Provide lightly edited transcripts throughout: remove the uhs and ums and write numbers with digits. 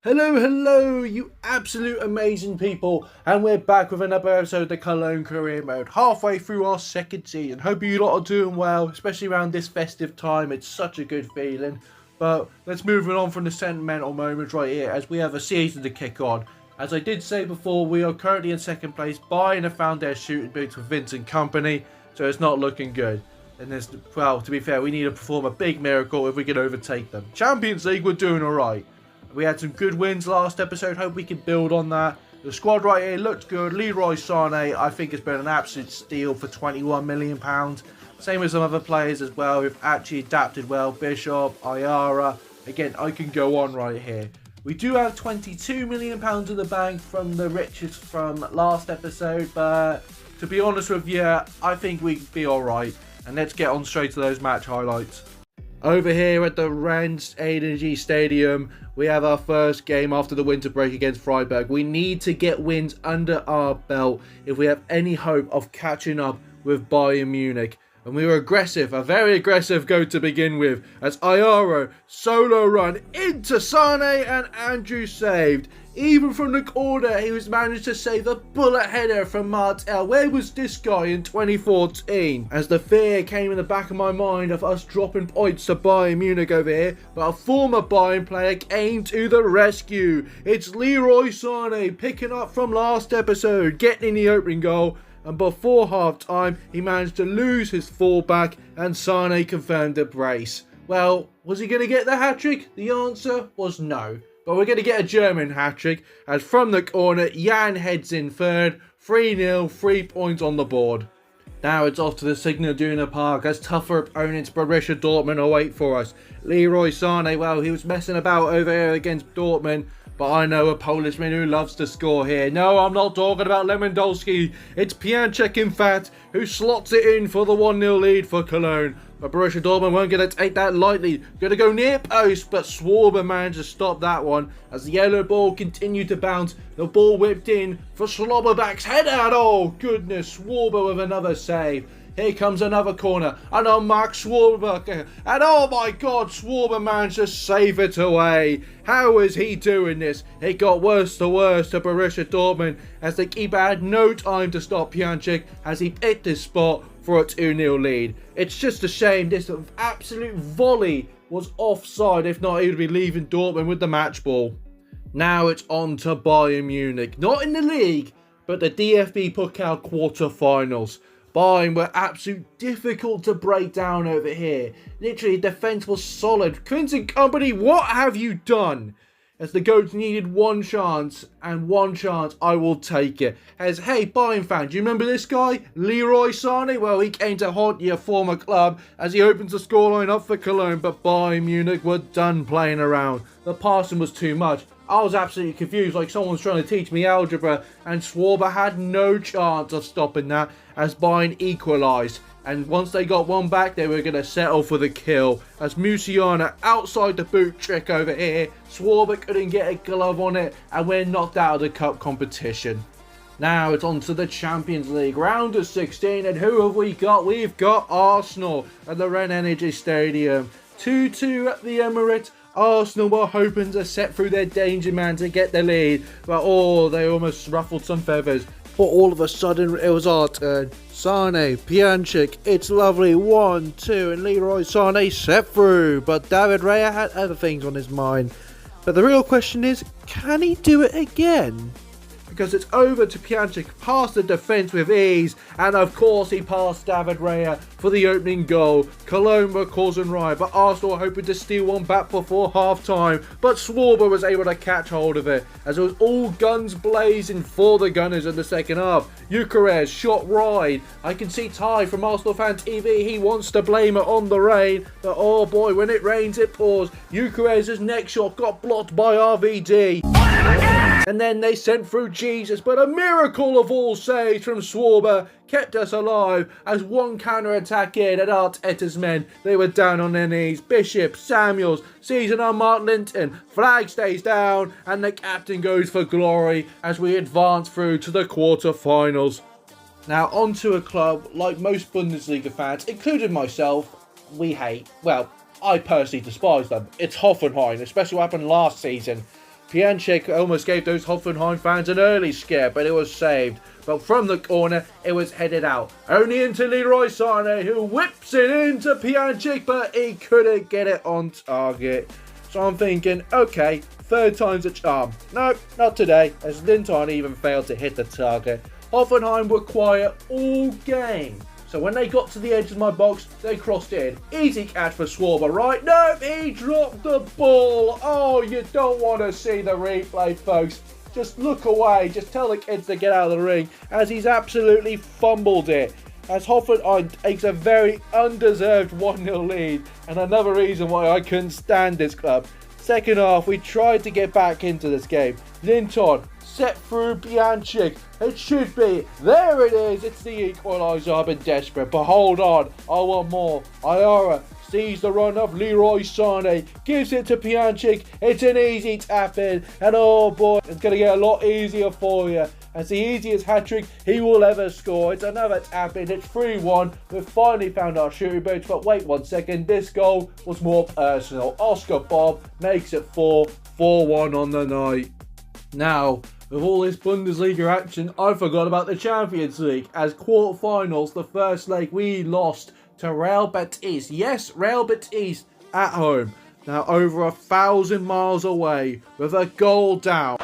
Hello, you absolute amazing people, and we're back with another episode of the Cologne Career Mode, halfway through our second season. Hope you lot are doing well, especially around this festive time. It's such a good feeling. But let's move on from the sentimental moments right here, as we have a season to kick on. As I did say before, we are currently in second place, buying and found their shooting boots with Vincent Company, so it's not looking good. And to be fair, we need to perform a big miracle if we can overtake them. Champions League, we're doing alright. We had some good wins last episode. Hope we can build on that. The squad right here looked good. Leroy Sané, I think, has been an absolute steal for £21 million. Same with some other players as well who've actually adapted well. Bishop, Ayara. Again, I can go on right here. We do have £22 million in the bank from the riches from last episode. But to be honest with you, I think we'd be alright. And let's get on straight to those match highlights. Over here at the Rens Energy Stadium, we have our first game after the winter break against Freiburg. We need to get wins under our belt if we have any hope of catching up with Bayern Munich. And we were aggressive, a very aggressive go to begin with, as Ayaro solo run into Sané and Andrew saved. Even from the corner, he was managed to save a bullet header from Martel. Where was this guy in 2014? As the fear came in the back of my mind of us dropping points to Bayern Munich over here, but a former Bayern player came to the rescue. It's Leroy Sané picking up from last episode, getting in the opening goal. And before half-time, he managed to lose his fullback and Sané confirmed the brace. Well, was he going to get the hat-trick? The answer was no. But we're going to get a German hat-trick, as from the corner, Jan heads in third, 3-0, 3 points on the board. Now it's off to the Signal Iduna Park, as tougher opponents Borussia Dortmund await for us. Leroy Sané, well, he was messing about over here against Dortmund, but I know a Polishman who loves to score here. No, I'm not talking about Lewandowski. It's Pianchek, in fact, who slots it in for the 1-0 lead for Cologne. But Borussia Dortmund weren't going to take that lightly. Going to go near post, but Schwarber managed to stop that one. As the yellow ball continued to bounce, the ball whipped in for Schlotterbeck's header. Oh, goodness, Schwarber with another save. Here comes another corner, and on Max Schwarber, and oh my god, Schwarber managed to save it away. How is he doing this? It got worse to Borussia Dortmund, as the keeper had no time to stop Pianchik as he picked his spot for a 2-0 lead. It's just a shame this absolute volley was offside. If not, he would be leaving Dortmund with the match ball. Now it's on to Bayern Munich. Not in the league, but the DFB Pokal quarter-finals. Bayern were absolutely difficult to break down over here. Literally, defence was solid. Vincent Company, what have you done? As the Goats needed one chance, and one chance, I will take it. As, hey, Bayern fan, do you remember this guy? Leroy Sané? Well, he came to haunt your former club as he opens the scoreline up for Cologne, but Bayern Munich were done playing around. The passing was too much. I was absolutely confused, like someone's trying to teach me algebra, and Schwarber had no chance of stopping that as Bayern equalised. And once they got one back, they were going to settle for the kill. As Musiala outside the boot trick over here, Schwarber couldn't get a glove on it, and we're knocked out of the cup competition. Now it's on to the Champions League, round of 16, and who have we got? We've got Arsenal at the Ren Energy Stadium. 2-2 at the Emirates. Arsenal were hoping to set through their danger man to get the lead, but they almost ruffled some feathers. But all of a sudden, it was our turn. Sané, Pianchik, it's lovely, 1-2, and Leroy Sané set through. But David Raya had other things on his mind. But the real question is, can he do it again? Because it's over to Pianchik, past the defence with ease, and of course he passed David Raya for the opening goal. Cologne were causing riot, but Arsenal were hoping to steal one back before half-time, but Schwarber was able to catch hold of it, as it was all guns blazing for the Gunners in the second half. Gyökeres shot wide. I can see Ty from Arsenal Fan TV, he wants to blame it on the rain, but oh boy, when it rains it pours. Gyökeres' next shot got blocked by RVD. And then they sent through Jesus, but a miracle of all saves from Schwarber kept us alive as one counter-attack in at Arteta's men. They were down on their knees. Bishop, Samuels, season on Mark Linton. Flag stays down and the captain goes for glory as we advance through to the quarter-finals. Now onto a club like most Bundesliga fans, including myself, we hate. Well, I personally despise them. It's Hoffenheim, especially what happened last season. Pianchik almost gave those Hoffenheim fans an early scare, but it was saved. But from the corner, it was headed out. Only into Leroy Sané, who whips it into Pianchik, but he couldn't get it on target. So I'm thinking, okay, third time's a charm. No, not today, as Linton even failed to hit the target. Hoffenheim were quiet all game. So when they got to the edge of my box, they crossed in. Easy catch for Schwarber, right? No, he dropped the ball. Oh, you don't want to see the replay, folks. Just look away. Just tell the kids to get out of the ring, as he's absolutely fumbled it. As Hoffenheim takes a very undeserved 1-0 lead, and another reason why I couldn't stand this club. Second half, we tried to get back into this game. Linton set through Pianchik. It should be. There it is. It's the equaliser. I've been desperate, but hold on. I want more. Ayara sees the run of Leroy Sané, gives it to Pianchik. It's an easy tap in, and oh boy, it's going to get a lot easier for you. It's the easiest hat-trick he will ever score. It's another tap in. It's 3-1. We've finally found our shooting boots, but wait 1 second. This goal was more personal. Oscar Bob makes it 4-1 on the night. Now, with all this Bundesliga action, I forgot about the Champions League. As quarterfinals, the first leg we lost to Real Betis. Yes, Real Betis at home. Now over 1,000 miles away with a goal down.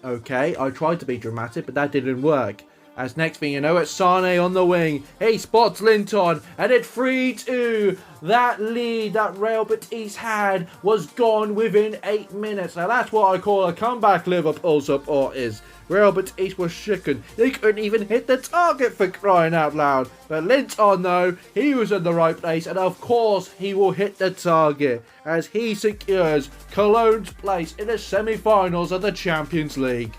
Okay, I tried to be dramatic, but that didn't work. As next thing you know, it's Sané on the wing. He spots Linton, and it's 3-2. That lead that Real Betis had was gone within 8 minutes. Now that's what I call a comeback, Liverpool supporters. Real Betis was shaken. They couldn't even hit the target, for crying out loud. But Linton, though, he was in the right place, and of course he will hit the target as he secures Cologne's place in the semi-finals of the Champions League.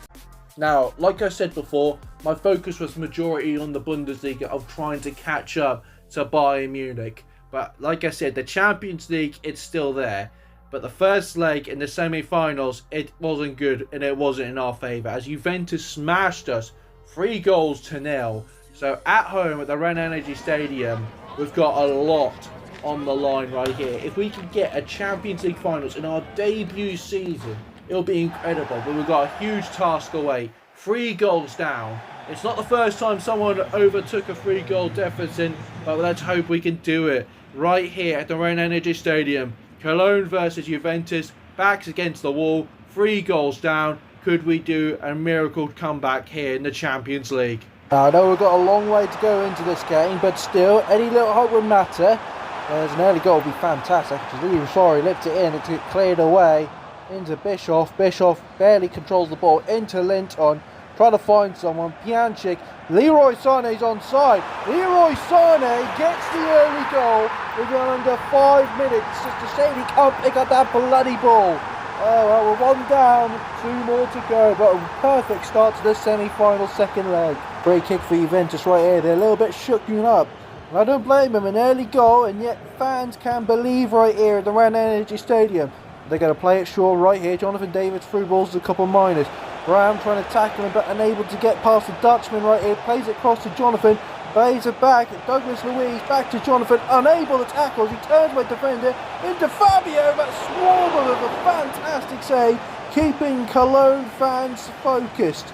Now, like I said before, my focus was majority on the Bundesliga of trying to catch up to Bayern Munich. But like I said, the Champions League, it's still there. But the first leg in the semi-finals, it wasn't good and it wasn't in our favour, as Juventus smashed us 3-0. So at home at the Ren Energy Stadium, we've got a lot on the line right here. If we can get a Champions League finals in our debut season, it'll be incredible. But we've got a huge task away. 3 goals down. It's not the first time someone overtook a 3-goal deficit, but let's hope we can do it right here at the Ren Energy Stadium. Cologne versus Juventus, backs against the wall, 3 goals down. Could we do a miracle comeback here in the Champions League? I know we've got a long way to go into this game, but still, any little hope would matter. There's an early goal would be fantastic. Sorry, lifted it in, it got cleared away into Bischoff. Bischoff barely controls the ball into Linton. Trying to find someone. Pianchik. Leroy Sané's onside. Leroy Sané gets the early goal within under 5 minutes. Just a shame he can't pick up that bloody ball. Oh, well, we're 1 down, 2 more to go. But a perfect start to the semi-final second leg. Free kick for Juventus right here. They're a little bit shooken up. And I don't blame them. An early goal, and yet fans can believe right here at the Ren Energy Stadium. They're going to play it short right here. Jonathan David's through balls to a couple of minors. Brown trying to tackle him, but unable to get past the Dutchman right here. Plays it across to Jonathan. Plays it back. Douglas Luiz back to Jonathan. Unable to tackle. He turns by defender into Fabio. But Schwarber with a fantastic save. Keeping Cologne fans focused.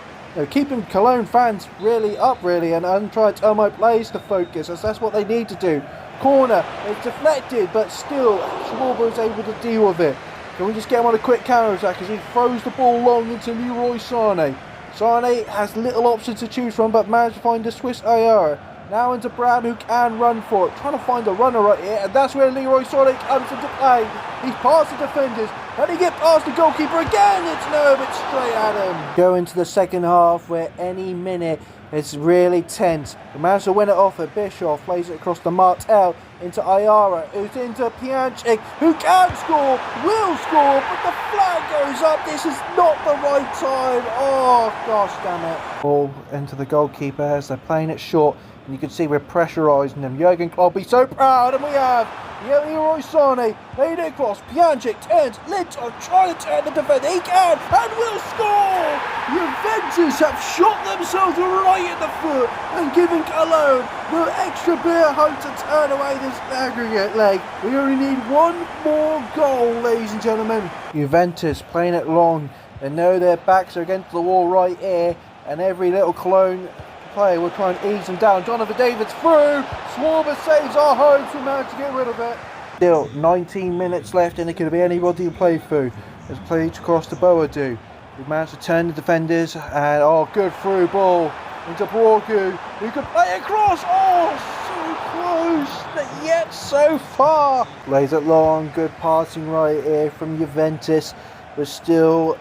Keeping Cologne fans really up, and trying to tell my players to focus, as that's what they need to do. Corner. It's deflected, but still Schwarber is able to deal with it. Can we just get him on a quick counter-attack as he throws the ball long into Leroy Sané. Sané has little options to choose from, but managed to find the Swiss Ayara. Now into Brown, who can run for it. Trying to find a runner right here, and that's where Leroy Sané comes into play. He's past the defenders, and he gets past the goalkeeper again. It's no, but straight at him. Go into the second half, where any minute it's really tense. He managed to win it off at Bischoff, plays it across to Martel, into Ayara, who's into Pianchik, who can score, will score, but the flag goes up. This is not the right time. Oh, gosh damn it. Ball into the goalkeeper as they're playing it short. And you can see we're pressurising them. Jurgen Klopp, be so proud, and we have. Leroy Sané made it across. Pjanic turns. Linton trying to turn the defender. He can and will score. Juventus have shot themselves right in the foot and given Cologne the extra bit of hope to turn away this aggregate leg. We only need one more goal, ladies and gentlemen. Juventus playing it long. They know their backs are against the wall right here, and every little Cologne player will try and ease them down. Jonathan David's through. Schwarber saves our hopes. We managed to get rid of it. Still 19 minutes left, and it could be anybody to play through. As played across to Boadu. We managed to turn the defenders, and good through ball into Borgu, who could play across. So close, but yet so far. Lays it long. Good passing right here from Juventus. There's still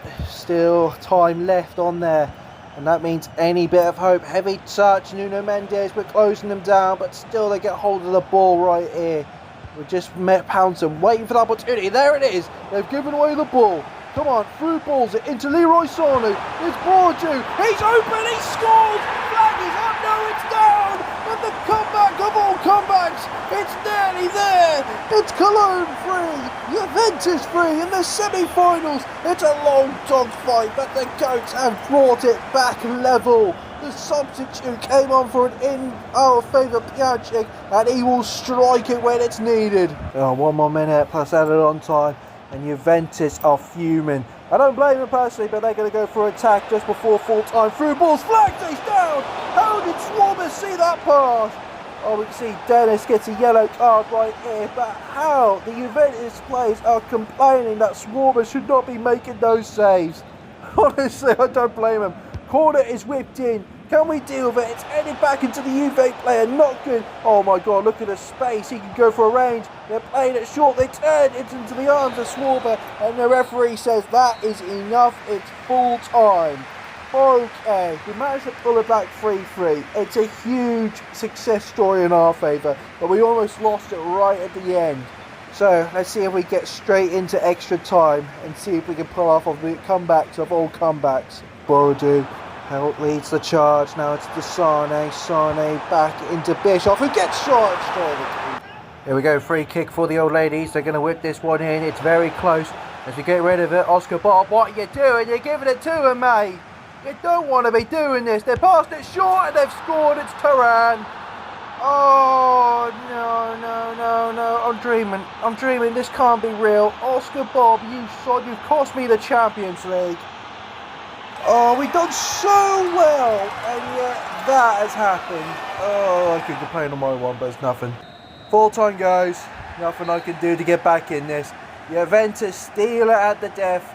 time left on there. And that means any bit of hope. Heavy touch, Nuno Mendes, we're closing them down, but still they get hold of the ball right here. We're just pouncing, waiting for the opportunity. There it is. They've given away the ball. Come on, through balls it into Leroy Sané. It's Bordeaux. He's open, he scores. Flag is up, no, it's down. And the comeback of all comebacks. It's nearly there. It's Cologne 3, Juventus 3 in the semi-finals. It's a long dogfight, but the Goats have brought it back level. The substitute came on for an in our favour, Pjanic, and he will strike it when it's needed. 1 more minute plus added on time, and Juventus are fuming. I don't blame them personally, but they're going to go for attack just before full time. Through balls, flag stays down. How did Schwarber see that pass? We can see Dennis gets a yellow card right here, but how the Juventus players are complaining that Schwarber should not be making those saves. Honestly, I don't blame him. Corner is whipped in. Can we deal with it? It's headed back into the Juve player. Not good. Oh my God, look at the space. He can go for a range. They're playing it short. They turn it into the arms of Schwarber, and the referee says that is enough. It's full time. Okay, we managed to pull it back 3-3. It's a huge success story in our favour, but we almost lost it right at the end. So let's see if we get straight into extra time and see if we can pull off of the comebacks of all comebacks. Bordeaux leads the charge. Now it's to Sane back into Bischoff, who gets shot straight. Here we go, free kick for the old ladies. They're going to whip this one in. It's very close. As we get rid of it, Oscar Bob, what are you doing? You're giving it to him, mate. You don't want to be doing this. They passed it short and they've scored. It's Turan. Oh, no. I'm dreaming. This can't be real. Oscar Bob, you've cost me the Champions League. Oh, we've done so well, and yet that has happened. Oh, I could complain on my one, but it's nothing. Full time, guys. Nothing I can do to get back in this. Juventus steal it at the death,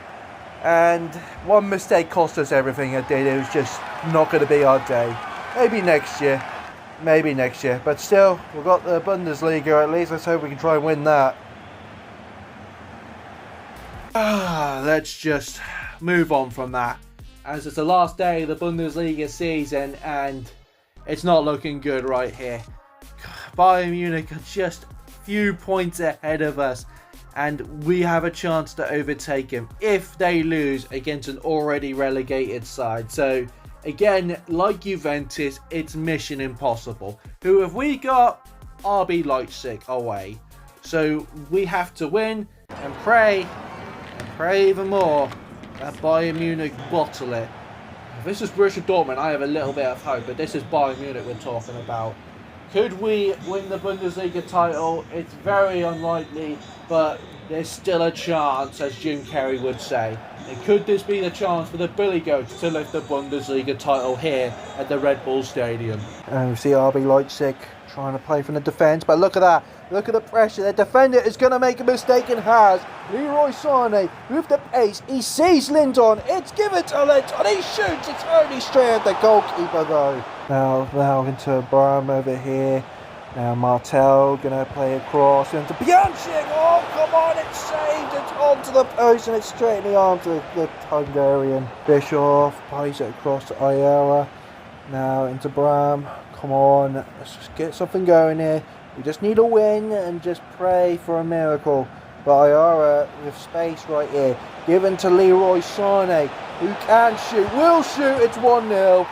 and one mistake cost us everything it did. It was just not going to be our day. Maybe next year. But still, we've got the Bundesliga at least. Let's hope we can try and win that. Let's just move on from that, as it's the last day of the Bundesliga season and it's not looking good right here. Bayern Munich are just a few points ahead of us, and we have a chance to overtake them if they lose against an already relegated side. So again, like Juventus, it's mission impossible. Who have we got? RB Leipzig away. So we have to win and pray even more that Bayern Munich bottle it. If this is Borussia Dortmund, I have a little bit of hope, but this is Bayern Munich we're talking about. Could we win the Bundesliga title? It's very unlikely, but there's still a chance, as Jim Carrey would say. And could this be the chance for the Billy Goats to lift the Bundesliga title here at the Red Bull Stadium? And we see RB Leipzig trying to play from the defence, but look at that. Look at the pressure. The defender is going to make a mistake and has. Leroy Sané with the pace. He sees Lindon. It's given to Lindon. He shoots. It's only straight at the goalkeeper though. Now into Bram over here. Now Martel going to play across into Pjanic. Oh, come on. It's saved. It's onto the post and it's straight in the arms of the Hungarian. Bischoff plays it across to Ayala. Now into Bram. Come on. Let's just get something going here. We just need a win and just pray for a miracle. But Ayala with space right here. Given to Leroy Sané, who can shoot, will shoot. It's 1-0.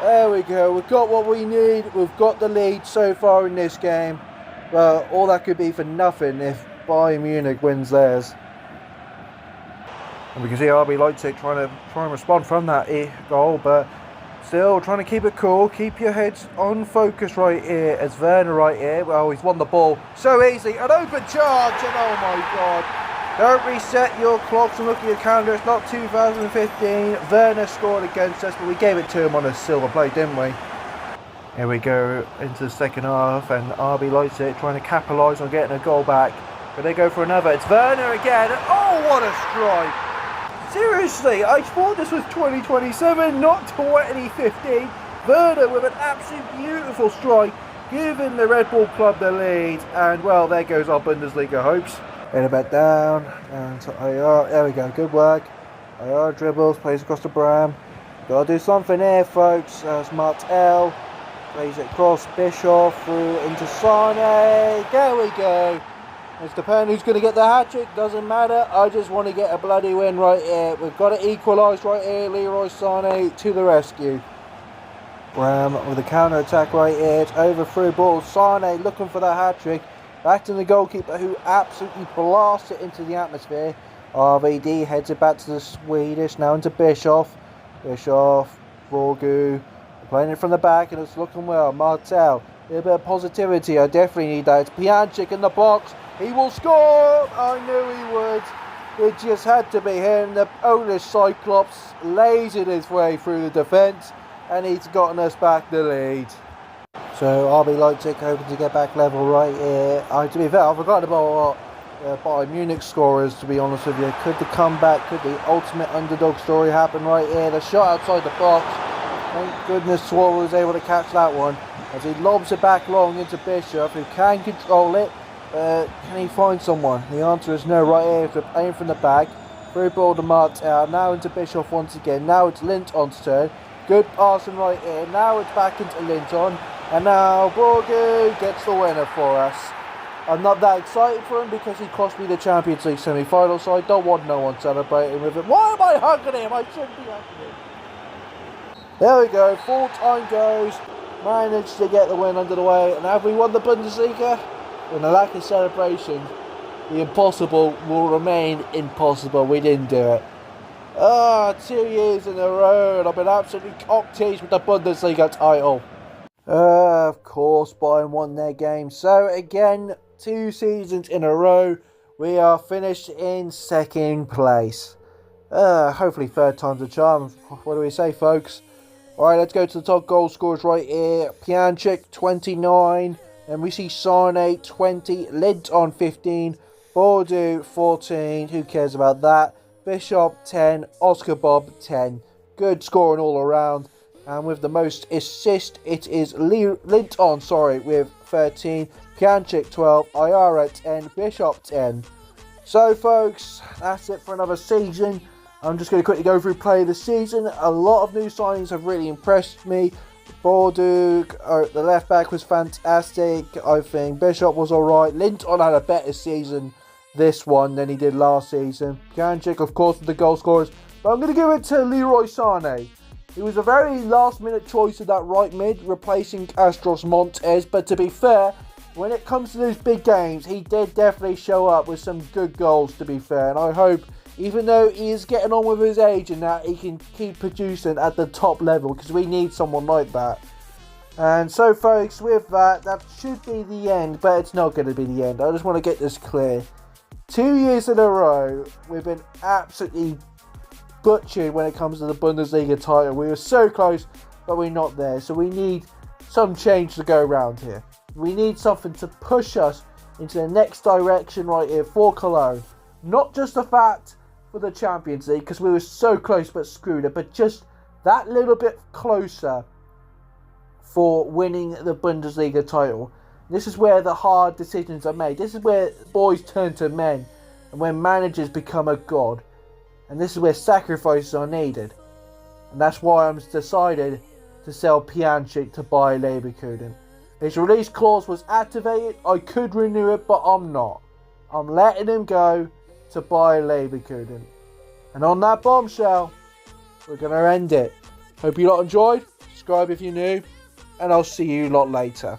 There we go, we've got what we need, we've got the lead so far in this game. But all that could be for nothing if Bayern Munich wins theirs. And we can see RB Leipzig trying to respond from that goal, but still trying to keep it cool, keep your heads on focus right here as Werner right here. Well, he's won the ball so easy, an open charge, and oh my god. Don't reset your clocks and look at your calendar, it's not 2015. Werner scored against us, but we gave it to him on a silver plate, didn't we? Here we go into the second half, and RB Leipzig trying to capitalise on getting a goal back. But they go for another, it's Werner again, and oh what a strike! Seriously, I thought this was 2027, not 2015. Werner with an absolute beautiful strike, giving the Red Bull Club the lead. And well, there goes our Bundesliga hopes. Head back down, and to IR. There we go, good work. IR dribbles, plays across the Bram. Gotta do something here, folks. There's Martel, plays it across, Bischoff through into Sane. There we go. It's depending who's going to get the hat-trick, doesn't matter. I just want to get a bloody win right here. We've got to equalise right here. Leroy Sané to the rescue. Bram with a counter-attack right here. It's over through ball. Sané looking for the hat-trick. Back to the goalkeeper who absolutely blasts it into the atmosphere. RVD heads it back to the Swedish. Now into Bischoff. Bischoff, Borgu. Playing it from the back and it's looking well. Martel. A bit of positivity. I definitely need that. It's Pjanic in the box. He will score! I knew he would. It just had to be him. The Polish Cyclops lasered his way through the defence and he's gotten us back the lead. So RB Leipzig hoping to get back level right here. To be fair, I forgot about Bayern Munich scorers, to be honest with you. Could the comeback, could the ultimate underdog story happen right here? The shot outside the box. Thank goodness Suarez was able to catch that one as he lobs it back long into Bishop, who can control it. Can he find someone? The answer is no right here. So aim from the back. Through ball to Martel. Now into Bischoff once again. Now it's Linton's turn. Good passing right here. Now it's back into Linton. And now Borgu gets the winner for us. I'm not that excited for him because he cost me the Champions League semi-final, so I don't want no one celebrating with him. Why am I hugging him? I shouldn't be hugging him. There we go. Full time goes. Managed to get the win under the way. And have we won the Bundesliga? In a lack of celebration, the impossible will remain impossible. We didn't do it. 2 years in a row and I've been absolutely cock-teased with the Bundesliga title. Of course, Bayern won their game. So again, 2 seasons in a row, we are finished in second place. Hopefully third time's a charm. What do we say, folks? Alright, let's go to the top goal scorers right here. Pjanic, 29. Then we see Sane, 20. Linton, 15. Bordeaux, 14. Who cares about that? Bishop, 10. Oscar Bob, 10. Good scoring all around. And with the most assist, it is Linton, with 13. Pjanic, 12. Ayara, 10. Bishop, 10. So, folks, that's it for another season. I'm just going to quickly go through play of the season. A lot of new signings have really impressed me. Bordeaux, the left back was fantastic. I think Bishop was alright. Linton had a better season this one than he did last season. Pjanic, of course, with the goal scorers. But I'm going to give it to Leroy Sané. He was a very last minute choice of that right mid, replacing Astros Montes. But to be fair, when it comes to those big games, he did definitely show up with some good goals, to be fair. And I hope, even though he is getting on with his age and that, he can keep producing at the top level, because we need someone like that. And so, folks, with that should be the end, but it's not going to be the end. I just want to get this clear. 2 years in a row, we've been absolutely butchered when it comes to the Bundesliga title. We were so close, but we're not there. So we need some change to go around here. We need something to push us into the next direction right here for Cologne. Not just the fact for the Champions League, because we were so close but screwed it, but just that little bit closer for winning the Bundesliga title. This is where the hard decisions are made. This is where boys turn to men and when managers become a god. And this is where sacrifices are needed. And that's why I'm decided to sell Pjanic to Bayer Leverkusen. His release clause was activated. I could renew it, but I'm not. I'm letting him go to Bayer Leverkusen. And on that bombshell, we're going to end it. Hope you lot enjoyed. subscribe if you're new, and I'll see you lot later.